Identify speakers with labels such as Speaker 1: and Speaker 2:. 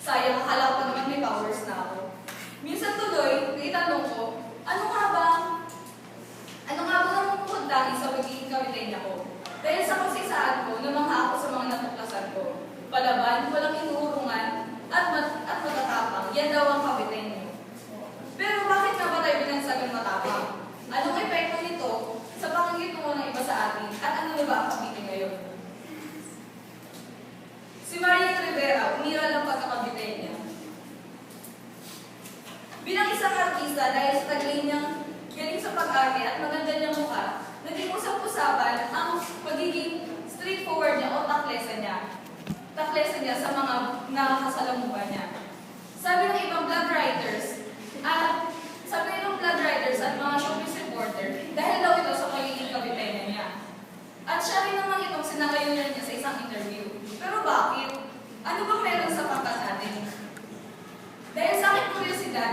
Speaker 1: Sayang, akala ko pa naman may powers na ako. Minsan tuloy, naitanong ko, ano nga ba ang dahil sa pagiging kapitenya ko? Dahil sa kasisaan ko, namangha ako sa mga natuklasan ko. Palaban, walang inuurungan, at matatapang. Yan daw ang kapitenya. Pero bakit nga ba tayo binansagang matapang? Anong epekto nito sa pakikitungo ng iba sa atin? At ano na ba ang kapiteng ngayon? Si Marian Rivera, umiral ng pagkakapitenya. Bilang isang artista, dahil sa taglay niyang galing sa pag-arte at maganda niyang mukha, naging usap-usapan ang pagiging straightforward niya o taklesa niya sa mga nakakasalamuhan niya. Sabi ng ibang vlog writers at mga showbiz reporter, dahil daw ito sa pagiging kapitenya niya. At siya rin naman itong sinakayunan niya sa isang interview. Pero bakit? Ano bang meron sa pangkat natin? Dahil sa aking kuryosidad,